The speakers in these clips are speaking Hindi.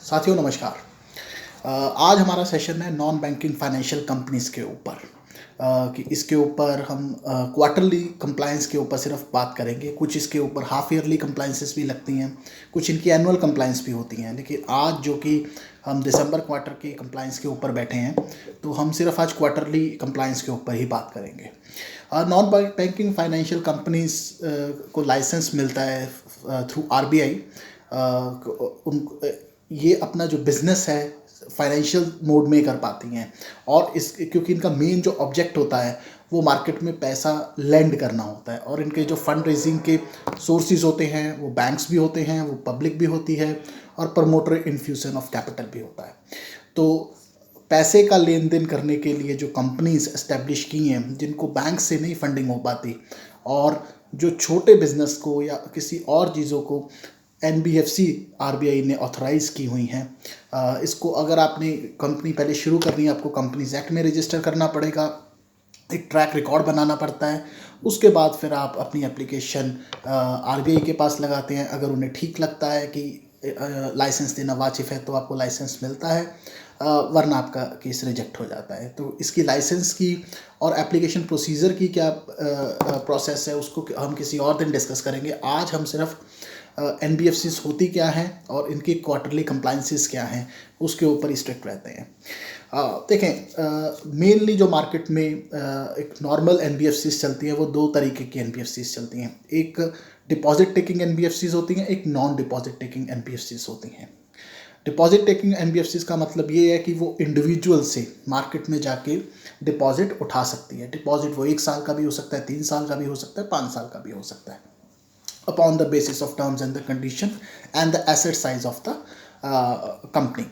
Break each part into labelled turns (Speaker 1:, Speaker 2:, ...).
Speaker 1: साथियों नमस्कार। आज हमारा सेशन है नॉन बैंकिंग फाइनेंशियल कंपनीज़ के ऊपर। कि इसके ऊपर हम क्वार्टरली कंप्लायंस के ऊपर सिर्फ बात करेंगे। कुछ इसके ऊपर हाफ ईयरली कंप्लायंसेस भी लगती हैं, कुछ इनकी एनुअल कंप्लायंस भी होती हैं। लेकिन आज जो कि हम दिसंबर क्वार्टर की कंप्लायंस के ऊपर बैठे हैं, तो हम सिर्फ आज क्वार्टरली कंप्लायंस के ऊपर ही बात करेंगे। नॉन बैंकिंग फाइनेंशियल कंपनीज़ को लाइसेंस मिलता है थ्रू आरबीआई। ये अपना जो बिज़नेस है फाइनेंशियल मोड में कर पाती हैं, और इस क्योंकि इनका मेन जो ऑब्जेक्ट होता है वो मार्केट में पैसा लेंड करना होता है, और इनके जो फंड रेजिंग के सोर्सेज होते हैं वो बैंक्स भी होते हैं, वो पब्लिक भी होती है, और प्रमोटर इन्फ्यूजन ऑफ कैपिटल भी होता है। तो पैसे का लेन देन करने के लिए जो कंपनीज एस्टेब्लिश की हैं, जिनको बैंक से नहीं फंडिंग हो पाती, और जो छोटे बिजनेस को या किसी और चीज़ों को NBFC आरबीआई ने ऑथराइज़ की हुई हैं। इसको अगर आपने कंपनी पहले शुरू करनी है, आपको कंपनीज एक्ट में रजिस्टर करना पड़ेगा, एक ट्रैक रिकॉर्ड बनाना पड़ता है। उसके बाद फिर आप अपनी एप्लीकेशन आरबीआई के पास लगाते हैं। अगर उन्हें ठीक लगता है कि लाइसेंस देना वाजिब है तो आपको लाइसेंस मिलता है, वरना आपका केस रिजेक्ट हो जाता है। तो इसकी लाइसेंस की और एप्लीकेशन प्रोसीजर की क्या प्रोसेस है, उसको हम किसी और दिन डिस्कस करेंगे। आज हम सिर्फ NBFCs होती क्या हैं और इनकी क्वार्टरली कंप्लायंसेस क्या हैं, उसके ऊपर स्ट्रिक्ट रहते हैं। देखें, मेनली जो मार्केट में एक नॉर्मल NBFCs चलती हैं, वो दो तरीके की NBFCs चलती हैं। एक डिपॉजिट टेकिंग NBFCs होती हैं, एक नॉन डिपॉजिट टेकिंग NBFCs होती हैं। डिपॉजिट टेकिंग NBFCs का मतलब ये है कि वो इंडिविजुअल से मार्केट में जाके डिपॉजिट उठा सकती है। डिपॉजिट वो 1 साल का भी हो सकता है, 3 साल का भी हो सकता है, 5 साल का भी हो सकता है, upon the basis of terms and the condition and the asset size of the company.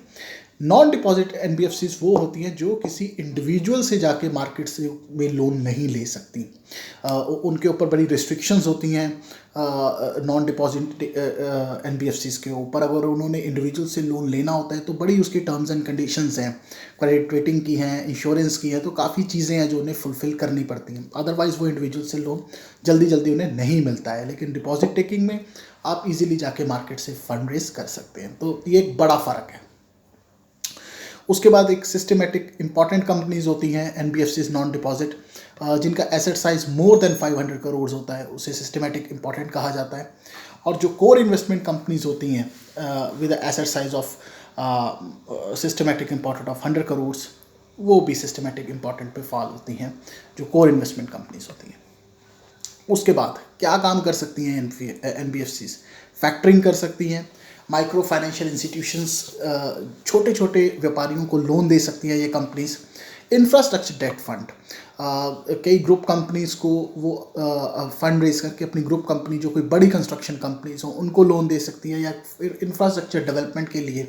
Speaker 1: Non deposit NBFCs वो होती हैं जो किसी इंडिविजुअल से जाके मार्केट से में लोन नहीं ले सकती। उनके ऊपर बड़ी रिस्ट्रिक्शंस होती हैं नॉन डिपॉजिट NBFCs के ऊपर। अगर उन्होंने इंडिविजुअल से लोन लेना होता है तो बड़ी उसकी टर्म्स एंड कंडीशंस हैं, क्रेडिट रेटिंग की हैं, इंश्योरेंस की है, तो काफ़ी चीज़ें हैं जो उन्हें फुलफ़िल करनी पड़ती हैं। अदरवाइज़ वो इंडिविजुअल से लोन जल्दी जल्दी उन्हें नहीं मिलता है। लेकिन डिपॉजिट टेकिंग में आप इजीली जाके मार्केट से फंड रेज कर सकते हैं, तो ये एक बड़ा फ़र्क है। उसके बाद एक सिस्टमेटिक इंपॉर्टेंट कंपनीज होती हैं NBFCs नॉन डिपॉजिट, जिनका asset size more than 500 crore होता है, उसे सिस्टमेटिक इंपॉर्टेंट कहा जाता है। और जो कोर इन्वेस्टमेंट कंपनीज होती हैं with asset size of systematic important of 100 crore, वो भी सिस्टमेटिक इंपॉर्टेंट पे फॉल होती हैं, जो कोर इन्वेस्टमेंट कंपनीज होती हैं। उसके बाद क्या काम कर सकती हैं NBFCs? फैक्टरिंग कर सकती हैं, माइक्रो फाइनेंशियल इंस्टीट्यूशंस, छोटे छोटे व्यापारियों को लोन दे सकती हैं ये कंपनीज। इंफ्रास्ट्रक्चर डेट फंड, कई ग्रुप कंपनीज को वो फंड रेज करके अपनी ग्रुप कंपनी जो कोई बड़ी कंस्ट्रक्शन कंपनीज हो उनको लोन दे सकती है, या फिर इंफ्रास्ट्रक्चर डेवलपमेंट के लिए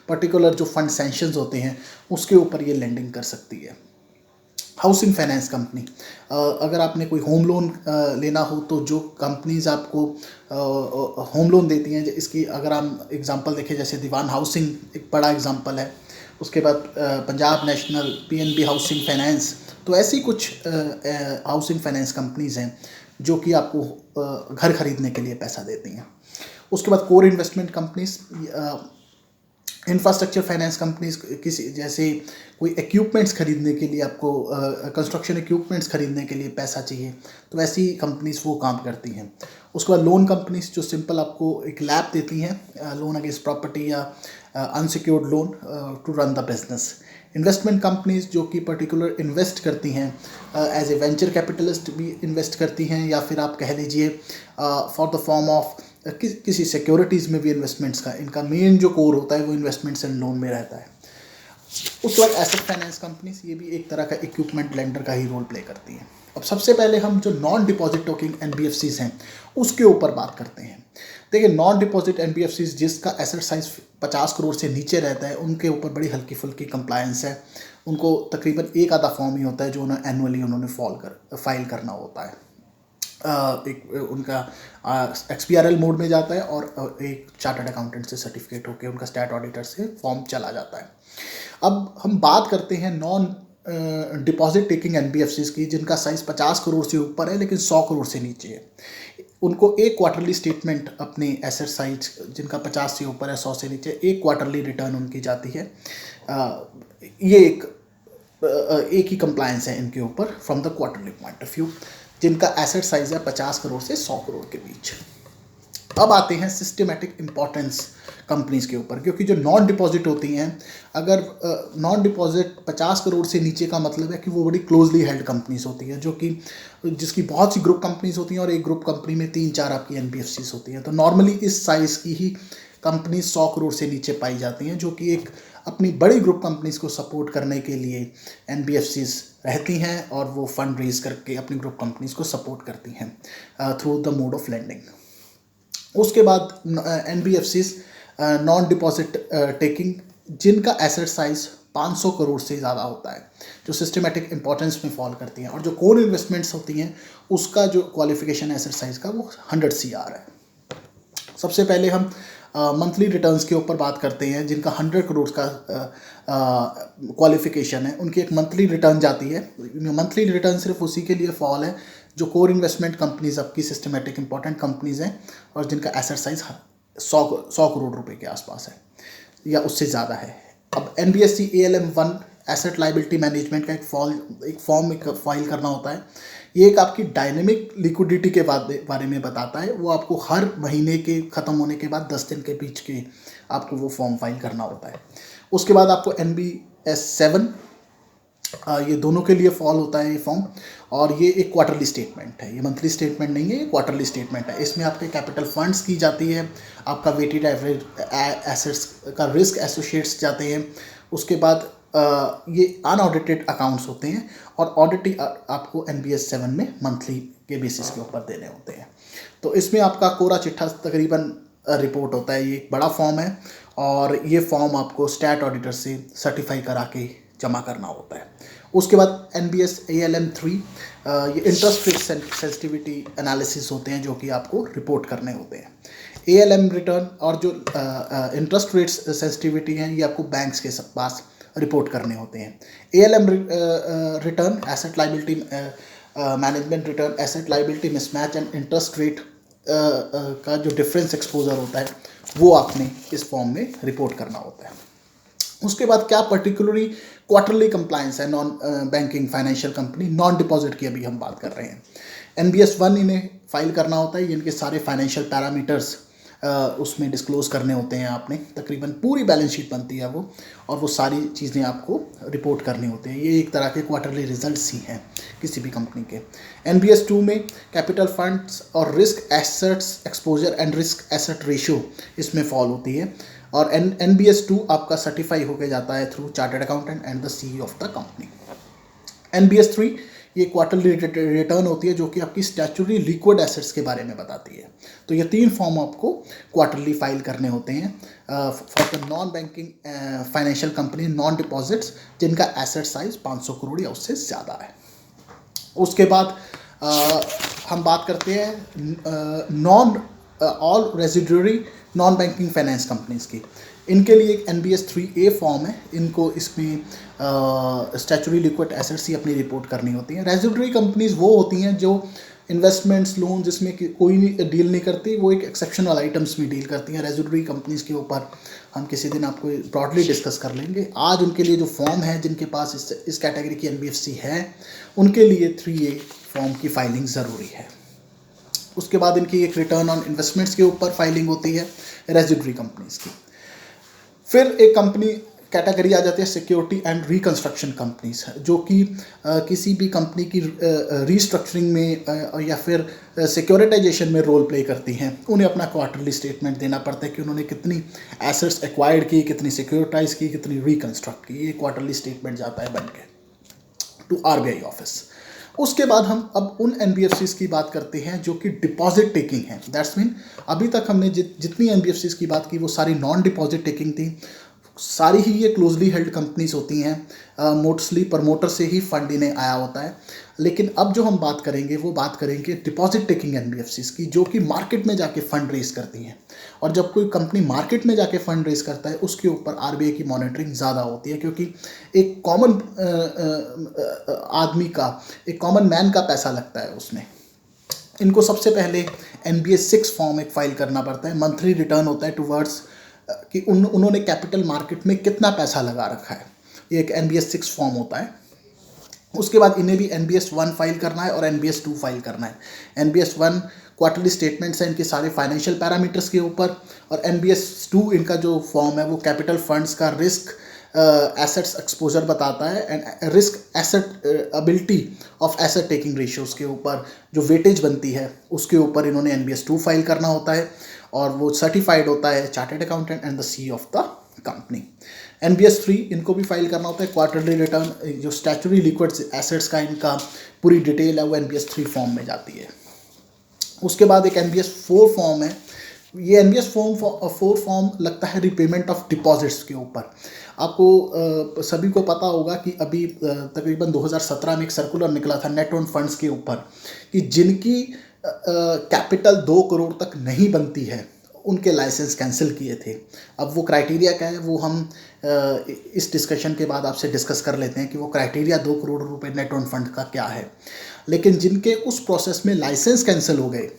Speaker 1: पर्टिकुलर जो फंड सैंक्शंस होते हैं उसके ऊपर ये लेंडिंग कर सकती है। हाउसिंग फाइनेंस कंपनी, अगर आपने कोई होम लोन लेना हो तो जो कंपनीज आपको होम लोन देती हैं, इसकी अगर हम एग्जांपल देखें जैसे दीवान हाउसिंग एक बड़ा एग्जांपल है, उसके बाद Punjab national, PNB housing finance, तो ऐसी कुछ हाउसिंग फाइनेंस कंपनीज हैं जो कि आपको घर खरीदने के लिए पैसा देती हैं। उसके बाद core investment companies, infrastructure finance companies, किसी जैसे कोई इक्विपमेंट्स खरीदने के लिए, आपको कंस्ट्रक्शन इक्विपमेंट्स खरीदने के लिए पैसा चाहिए, तो ऐसी कंपनीज वो काम करती हैं। उसके बाद लोन कंपनीज जो सिंपल आपको एक लैब देती हैं, लोन अगेंस्ट प्रॉपर्टी या unsecured loan to run the business. Investment companies जो कि पर्टिकुलर इन्वेस्ट करती हैं, एज ए वेंचर कैपिटलिस्ट भी इन्वेस्ट करती हैं, या फिर आप कह लीजिए फॉर द फॉर्म ऑफ किसी सिक्योरिटीज़ में भी इन्वेस्टमेंट्स का इनका मेन जो कोर होता है वो इन्वेस्टमेंट्स एंड लोन में रहता है। उसके बाद एसेट फाइनेंस कंपनीज, ये भी एक तरह का इक्विपमेंट लेंडर का ही रोल प्ले करती हैं। अब सबसे पहले हम जो नॉन डिपॉजिट टोकिंग NBFCs हैं उसके ऊपर बात करते हैं। देखिए, नॉन डिपॉजिट NBFCs जिसका एसेट साइज 50 करोड़ से नीचे रहता है, उनके ऊपर बड़ी हल्की फुल्की कंप्लायंस है। उनको तकरीबन एक आधा फॉर्म ही होता है जो उन्हें एनुअली उन्होंने फाइल करना होता है। एक उनका XBRL मोड में जाता है, और एक चार्टर्ड अकाउंटेंट से सर्टिफिकेट होकर उनका स्टैट ऑडिटर से फॉर्म चला जाता है। अब हम बात करते हैं नॉन डिपॉजिट टेकिंग एनबीएफसीज की जिनका साइज़ 50 करोड़ से ऊपर है लेकिन 100 करोड़ से नीचे है, उनको एक क्वार्टरली स्टेटमेंट अपने एसेट साइज जिनका 50 से ऊपर है 100 से नीचे, एक क्वार्टरली रिटर्न उनकी जाती है। ये एक ही कंप्लायंस है इनके ऊपर from the quarterly point of view, जिनका एसेट साइज है 50 करोड़ से 100 करोड़ के बीच। अब आते हैं सिस्टमेटिक इम्पोर्टेंस कंपनीज़ के ऊपर, क्योंकि जो नॉन डिपॉजिट होती हैं, अगर नॉन डिपॉजिट 50 करोड़ से नीचे का मतलब है कि वो बड़ी क्लोजली हेल्ड कंपनीज होती हैं, जो कि जिसकी बहुत सी ग्रुप कंपनीज होती हैं और एक ग्रुप कंपनी में 3-4 आपकी एनबीएफसीज होती हैं। तो नॉर्मली इस साइज़ की ही कंपनी 100 करोड़ से नीचे पाई जाती हैं, जो कि एक अपनी बड़ी ग्रुप कंपनीज को सपोर्ट करने के लिए एनबीएफसीज रहती हैं और वो फंड रेज करके अपनी ग्रुप कंपनीज को सपोर्ट करती हैं through the mode of lending. उसके बाद एनबीएफसीज नॉन डिपॉजिट टेकिंग जिनका एसेट साइज 500 करोड़ से ज़्यादा होता है, जो सिस्टमेटिक इंपॉर्टेंस में फॉल करती हैं, और जो कोर इन्वेस्टमेंट्स होती हैं उसका जो क्वालिफिकेशन एसेट साइज का वो 100 CR है। सबसे पहले हम मंथली रिटर्न्स के ऊपर बात करते हैं, जिनका 100 करोड़ का क्वालिफिकेशन है, उनकी एक मंथली रिटर्न जाती है। मंथली रिटर्न सिर्फ उसी के लिए फॉल है जो कोर इन्वेस्टमेंट कंपनीज आपकी सिस्टमेटिक इंपॉर्टेंट कंपनीज हैं और जिनका एसेट साइज 100 करोड़ रुपए के आसपास है या उससे ज़्यादा है। अब NBSE ALM1 asset liability management का एक फॉर्म फाइल करना होता है। ये एक आपकी डायनेमिक लिक्विडिटी के बारे में बताता है। वो आपको हर महीने के ख़त्म होने के बाद 10 दिन के बीच के आपको वो फॉर्म फाइल करना होता है। उसके बाद आपको NBS7 ये दोनों के लिए फॉल होता है ये फॉर्म, और ये एक क्वार्टरली स्टेटमेंट है, ये मंथली स्टेटमेंट नहीं है, ये क्वार्टरली स्टेटमेंट है। इसमें आपके कैपिटल फंड्स की जाती है, आपका वेटेड एवरेज एसेट्स का रिस्क एसोसिएट्स जाते हैं। उसके बाद ये अनऑडिटेड अकाउंट्स होते हैं और ऑडिट आपको NBS7 में मंथली के बेसिस के ऊपर देने होते हैं। तो इसमें आपका कोरा चिट्ठा तकरीबन रिपोर्ट होता है। ये एक बड़ा फॉर्म है और ये फॉर्म आपको स्टैट ऑडिटर से सर्टिफाई करा के जमा करना होता है। उसके बाद NBS ALM3 ये इंटरेस्ट रेट सेंसिटिविटी एनालिसिस होते हैं जो कि आपको रिपोर्ट करने होते हैं। ALM रिटर्न और जो इंटरेस्ट रेट सेंसिटिविटी हैं ये आपको बैंक्स के पास रिपोर्ट करने होते हैं। ALM return asset liability management return, asset liability mismatch and interest rate का जो डिफरेंस एक्सपोजर होता है वो आपने इस फॉर्म में रिपोर्ट करना होता है। उसके बाद क्या पर्टिकुलरली क्वार्टरली कंप्लायंस है non banking financial company non deposit की अभी हम बात कर रहे हैं। NBS1 इन्हें फाइल करना होता है, इनके सारे फाइनेंशियल पैरामीटर्स उसमें डिस्क्लोज करने होते हैं। आपने तकरीबन पूरी बैलेंस शीट बनती है वो, और वो सारी चीज़ें आपको रिपोर्ट करनी होती हैं। ये एक तरह के क्वार्टरली रिजल्ट्स ही हैं किसी भी कंपनी के। NBS2 में कैपिटल फंड्स और risk assets exposure and risk asset ratio इसमें फॉल होती है, और NBS2 आपका सर्टिफाई होकर जाता है through chartered accountant and the CEO of the company. NBS3 ये क्वार्टरली रिटर्न होती है जो कि आपकी स्टैट्यूटरी लिक्विड एसेट्स के बारे में बताती है। तो ये 3 फॉर्म आपको क्वार्टरली फाइल करने होते हैं for the non banking financial company non deposits जिनका एसेट साइज 500 करोड़ या उससे ज़्यादा है। उसके बाद हम बात करते हैं non all residuary non banking finance companies की। इनके लिए एक NBS3A फॉर्म है, इनको इसमें स्टैट्यूटरी लिक्विड एसेट्स ही अपनी रिपोर्ट करनी होती हैं। रेजिडरी कंपनीज वो होती हैं जो इन्वेस्टमेंट्स लोन जिसमें कोई नहीं डील नहीं करती, वो एक एक्सेप्शनल आइटम्स में डील करती हैं। रेजिडरी कंपनीज के ऊपर हम किसी दिन आपको ब्रॉडली डिस्कस कर लेंगे। आज उनके लिए जो फॉर्म है जिनके पास इस कैटेगरी की NBFC है उनके लिए 3A फॉर्म की फाइलिंग ज़रूरी है। उसके बाद इनकी एक रिटर्न ऑन इन्वेस्टमेंट्स के ऊपर फाइलिंग होती है रेजिडरी कंपनीज की। फिर एक कंपनी कैटेगरी आ जाती है सिक्योरिटी एंड रिकंस्ट्रक्शन कंपनीज, जो कि किसी भी कंपनी की रीस्ट्रक्चरिंग में या फिर सिक्योरिटाइजेशन में रोल प्ले करती हैं। उन्हें अपना क्वार्टरली स्टेटमेंट देना पड़ता है कि उन्होंने कितनी एसेट्स एक्वायर्ड की, कितनी सिक्योरिटाइज की, कितनी रिकंस्ट्रक्ट की। ये क्वार्टरली स्टेटमेंट जाता है बन के टू RBI ऑफिस। उसके बाद हम अब उन NBFCs की बात करते हैं जो कि डिपॉजिट टेकिंग है। दैट्स मीन अभी तक हमने जितनी NBFCs की बात की वो सारी नॉन डिपॉजिट टेकिंग थी। सारी ही ये क्लोजली हेल्ड कंपनीज होती हैं, मोस्टली प्रमोटर से ही फंड इन्हें आया होता है। लेकिन अब जो हम बात करेंगे वो बात करेंगे डिपॉजिट टेकिंग एनबीएफसीज की, जो कि मार्केट में जाके फंड रेज करती हैं। और जब कोई कंपनी मार्केट में जाके फंड रेज करता है उसके ऊपर आरबीआई की मॉनिटरिंग ज़्यादा होती है, क्योंकि एक कॉमन आदमी का, एक कॉमन मैन का पैसा लगता है उसमें। इनको सबसे पहले एनबीएस 6 फॉर्म एक फाइल करना पड़ता है, मंथली रिटर्न होता है टुवर्ड्स कि उन्होंने कैपिटल मार्केट में कितना पैसा लगा रखा है, ये एक एनबीएस 6 फॉर्म होता है। उसके बाद इन्हें भी एनबीएस 1 फाइल करना है और एनबीएस 2 फाइल करना है। एनबीएस 1 क्वार्टरली स्टेटमेंट्स हैं इनके सारे फाइनेंशियल पैरामीटर्स के ऊपर, और एनबीएस 2 इनका जो फॉर्म है वो कैपिटल फंड्स का रिस्क एसेट्स एक्सपोजर बताता है, and risk asset ability of asset taking ratios के ऊपर जो वेटेज बनती है उसके ऊपर इन्होंने एनबीएस 2 फाइल करना होता है, और वो सर्टिफाइड होता है chartered accountant and the C of the company. NBS 3 इनको भी फाइल करना होता है, क्वार्टरली रिटर्न, जो स्टैट्यूटरी लिक्विड एसेट्स का इनका पूरी डिटेल है वो एनबीएस 3 फॉर्म में जाती है। उसके बाद एक एनबीएस 4 फॉर्म है, ये एनबीएस 4 फॉर्म लगता है रिपेमेंट ऑफ डिपॉजिट्स के ऊपर। आपको सभी को पता होगा कि अभी तकरीबन 2017 में एक सर्कुलर निकला था नेट ओन फंड्स के ऊपर, कि जिनकी कैपिटल 2 करोड़ तक नहीं बनती है उनके लाइसेंस कैंसिल किए थे। अब वो क्राइटेरिया क्या है वो हम इस डिस्कशन के बाद आपसे डिस्कस कर लेते हैं कि वो क्राइटेरिया 2 करोड़ रुपए नेट ओन फंड का क्या है। लेकिन जिनके उस प्रोसेस में लाइसेंस कैंसिल हो गए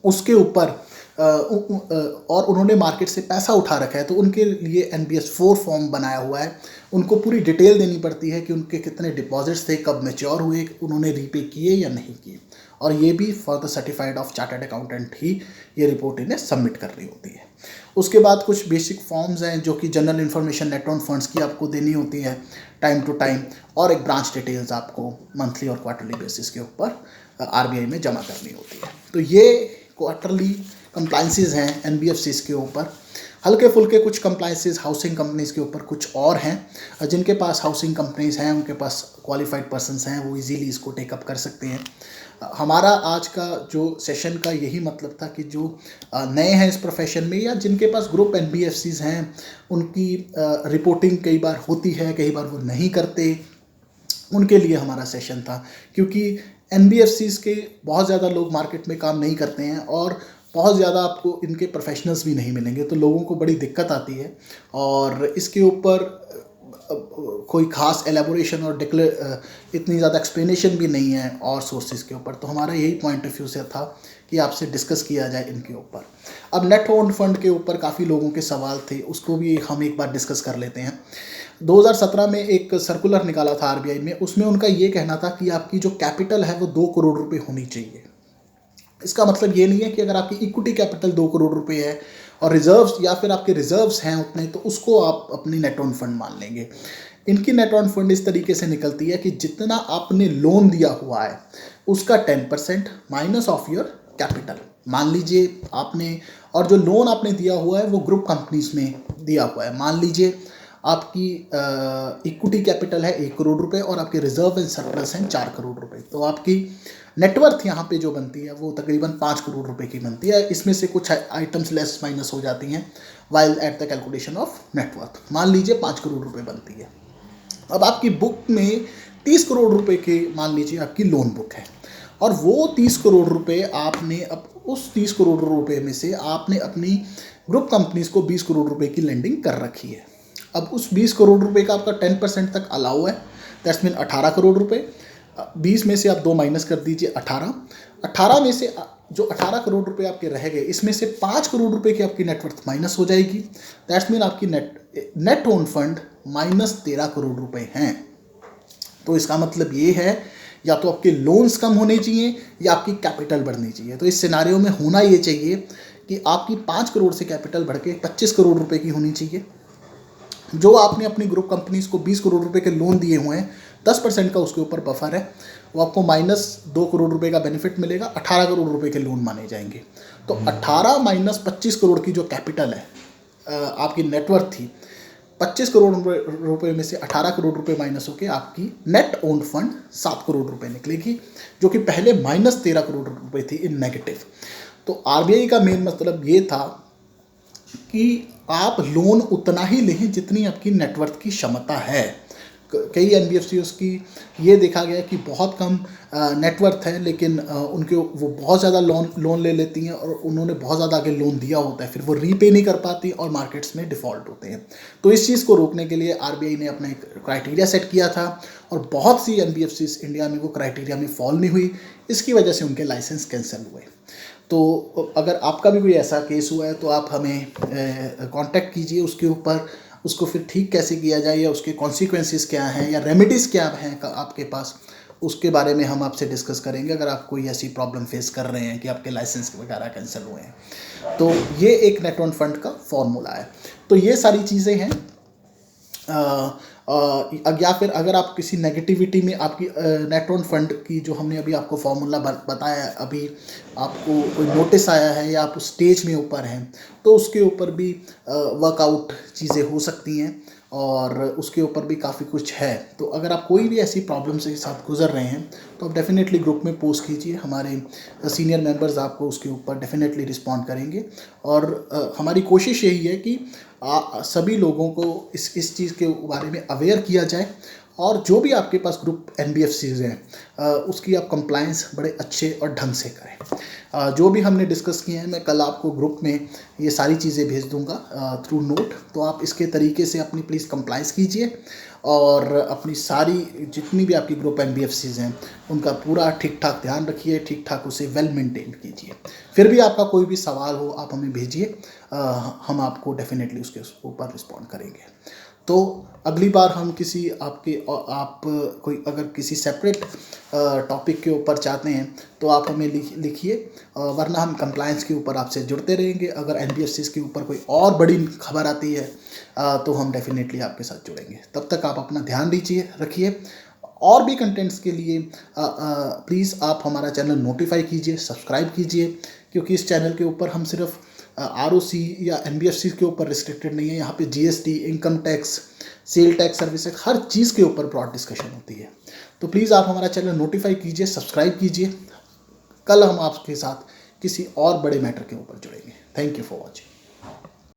Speaker 1: उसके ऊपर और उन्होंने मार्केट से पैसा उठा रखा है, तो उनके लिए एनबीएस 4 फॉर्म बनाया हुआ है। उनको पूरी डिटेल देनी पड़ती है कि उनके कितने डिपॉजिट्स थे, कब मैच्योर हुए, उन्होंने रीपे किए या नहीं किए, और ये भी for the certified of chartered accountant ही ये रिपोर्ट इन्हें सबमिट करनी होती है। उसके बाद कुछ बेसिक फॉर्म्स हैं जो कि general information net on funds की आपको देनी होती है टाइम टू टाइम, और एक ब्रांच डिटेल्स आपको मंथली और क्वार्टरली बेसिस के ऊपर आरबीआई में जमा करनी होती है। तो ये क्वार्टरली कंप्लाइंसेस हैं एनबीएफसीज के ऊपर। हल्के फुल्के कुछ कंप्लाइंसेस हाउसिंग कंपनीज़ के ऊपर कुछ और हैं, जिनके पास हाउसिंग कंपनीज़ हैं उनके पास क्वालिफाइड पर्सन्स हैं, वो इजीली इसको टेकअप कर सकते हैं। हमारा आज का जो सेशन का यही मतलब था कि जो नए हैं इस प्रोफेशन में या जिनके पास ग्रुप एनबीएफसीज हैं उनकी रिपोर्टिंग कई बार होती है, कई बार वो नहीं करते, उनके लिए हमारा सेशन था। क्योंकि एनबीएफसीज के बहुत ज़्यादा लोग मार्केट में काम नहीं करते हैं और बहुत ज़्यादा आपको इनके प्रोफेशनल्स भी नहीं मिलेंगे, तो लोगों को बड़ी दिक्कत आती है। और इसके ऊपर कोई ख़ास एलेबोरेशन और इतनी ज़्यादा एक्सप्लेनेशन भी नहीं है और सोर्सेज के ऊपर, तो हमारा यही पॉइंट ऑफ व्यू से था कि आपसे डिस्कस किया जाए इनके ऊपर। अब नेट ओन फंड के ऊपर काफ़ी लोगों के सवाल थे, उसको भी हम एक बार डिस्कस कर लेते हैं। 2017 में एक सर्कुलर निकाला था आरबीआई में, उसमें उनका ये कहना था कि आपकी जो कैपिटल है वो 2 करोड़ रुपए होनी चाहिए। इसका मतलब ये नहीं है कि अगर आपकी इक्विटी कैपिटल 2 करोड़ रुपए है और रिजर्व्स या फिर आपके रिजर्व्स हैं उतने, तो उसको आप अपनी नेट ऑन फंड मान लेंगे। इनकी नेट ऑन फंड इस तरीके से निकलती है कि जितना आपने लोन दिया हुआ है उसका 10% माइनस ऑफ योर कैपिटल मान लीजिए आपने, और जो लोन आपने दिया हुआ है वो ग्रुप कंपनीज में दिया हुआ है। मान लीजिए आपकी इक्विटी कैपिटल है 1 करोड़ रुपए और आपके रिजर्व एंड सरप्लस हैं 4 करोड़ रुपए, तो आपकी नेटवर्थ यहाँ पे जो बनती है वो तकरीबन 5 करोड़ रुपए की बनती है। इसमें से कुछ आइटम्स लेस माइनस हो जाती हैं while at the calculation of net worth. मान लीजिए 5 करोड़ रुपए बनती है। अब आपकी बुक में 30 करोड़ रुपए के मान लीजिए आपकी लोन बुक है, और वो 30 करोड़ रुपए आपने अब उस 30 करोड़ रुपए में से आपने अपनी ग्रुप कंपनीज को 20 करोड़ रुपए की लेंडिंग कर रखी है। अब उस 20 करोड़ रुपए का आपका 10% तक अलाउ है, दैट्स मीन 18 करोड़ रुपए। 20 में से आप 2 माइनस कर दीजिए 18 में से जो 18 करोड़ रुपए आपके रह गए, इसमें से 5 करोड़ रुपए की आपकी नेटवर्थ माइनस हो जाएगी। दैट्स मीन आपकी net own fund minus 13 crore रुपए हैं। तो इसका मतलब ये है या तो आपके लोन्स कम होने चाहिए या आपकी कैपिटल बढ़नी चाहिए। तो इस सिनारियो में होना ये चाहिए कि आपकी 5 करोड़ से कैपिटल बढ़ के 25 करोड़ रुपए की होनी चाहिए। जो आपने अपनी ग्रुप कंपनीज को 20 करोड़ रुपए के लोन दिए हुए हैं, 10% का उसके ऊपर बफर है, वो आपको माइनस 2 करोड़ रुपए का बेनिफिट मिलेगा, 18 करोड़ रुपए के लोन माने जाएंगे। तो 18 माइनस 25 करोड़ की जो कैपिटल है आपकी नेटवर्थ थी, 25 करोड़ रुपए में से 18 करोड़ रुपए माइनस होकर आपकी नेट ओन फंड 7 करोड़ रुपए निकलेगी, जो कि पहले माइनस 13 करोड़ रुपए थी इन नेगेटिव। तो आरबीआई का मेन मतलब ये था कि आप लोन उतना ही लें जितनी आपकी नेटवर्थ की क्षमता है। कई एनबीएफसीज की ये देखा गया कि बहुत कम नेटवर्थ है, लेकिन उनके वो बहुत ज़्यादा लोन ले लेती हैं और उन्होंने बहुत ज़्यादा आगे लोन दिया होता है, फिर वो रीपे नहीं कर पाती और मार्केट्स में डिफ़ॉल्ट होते हैं। तो इस चीज़ को रोकने के लिए आरबीआई ने अपना एक क्राइटेरिया सेट किया था और बहुत सी एनबीएफसीज इंडिया में वो क्राइटेरिया में फॉल नहीं हुई, इसकी वजह से उनके लाइसेंस कैंसिल हुए। तो अगर आपका भी कोई ऐसा केस हुआ है तो आप हमें कांटेक्ट कीजिए उसके ऊपर, उसको फिर ठीक कैसे किया जाए या उसके कॉन्सिक्वेंसेस क्या हैं या रेमेडीज़ क्या हैं आपके पास, उसके बारे में हम आपसे डिस्कस करेंगे। अगर आप कोई ऐसी प्रॉब्लम फेस कर रहे हैं कि आपके लाइसेंस वगैरह कैंसिल हुए हैं, तो ये एक नेट ऑन फंड का फॉर्मूला है। तो ये सारी चीज़ें हैं। या फिर अगर आप किसी नेगेटिविटी में आपकी नेट ऑन फंड की जो हमने अभी आपको फॉर्मूला बताया, अभी आपको कोई नोटिस आया है या आप उस स्टेज में ऊपर हैं, तो उसके ऊपर भी वर्कआउट चीज़ें हो सकती हैं और उसके ऊपर भी काफ़ी कुछ है। तो अगर आप कोई भी ऐसी प्रॉब्लम से साथ गुजर रहे हैं तो आप डेफ़िनेटली ग्रुप में पोस्ट कीजिए, हमारे सीनियर मेंबर्स आपको उसके ऊपर डेफ़िनेटली रिस्पॉन्ड करेंगे। और हमारी कोशिश यही है कि सभी लोगों को इस चीज़ के बारे में अवेयर किया जाए और जो भी आपके पास ग्रुप एनबीएफसीज हैं उसकी आप कंप्लायंस बड़े अच्छे और ढंग से करें। जो भी हमने डिस्कस किए हैं मैं कल आपको ग्रुप में ये सारी चीज़ें भेज दूंगा थ्रू नोट, तो आप इसके तरीके से अपनी प्लीज़ कंप्लायंस कीजिए और अपनी सारी जितनी भी आपकी ग्रुप एनबीएफसीज हैं उनका पूरा ठीक ठाक ध्यान रखिए, ठीक ठाक उसे वेल मेंटेन कीजिए। फिर भी आपका कोई भी सवाल हो आप हमें भेजिए, हम आपको डेफिनेटली उसके ऊपर रिस्पॉन्ड करेंगे। तो अगली बार हम किसी आप कोई अगर किसी सेपरेट टॉपिक के ऊपर चाहते हैं तो आप हमें लिखिए, वरना हम कंप्लायंस के ऊपर आपसे जुड़ते रहेंगे। अगर एनबीएफसीज के ऊपर कोई और बड़ी खबर आती है तो हम डेफिनेटली आपके साथ जुड़ेंगे। तब तक आप अपना ध्यान रखिए। और भी कंटेंट्स के लिए प्लीज़ आप हमारा चैनल नोटिफाई कीजिए, सब्सक्राइब कीजिए, क्योंकि इस चैनल के ऊपर हम सिर्फ आरओसी या एनबीएफसी के ऊपर रिस्ट्रिक्टेड नहीं है। यहाँ पे GST, income tax, sale tax, services, हर चीज़ के ऊपर ब्रॉड डिस्कशन होती है। तो प्लीज़ आप हमारा चैनल नोटिफाई कीजिए, सब्सक्राइब कीजिए। कल हम आपके साथ किसी और बड़े मैटर के ऊपर जुड़ेंगे। Thank you for watching.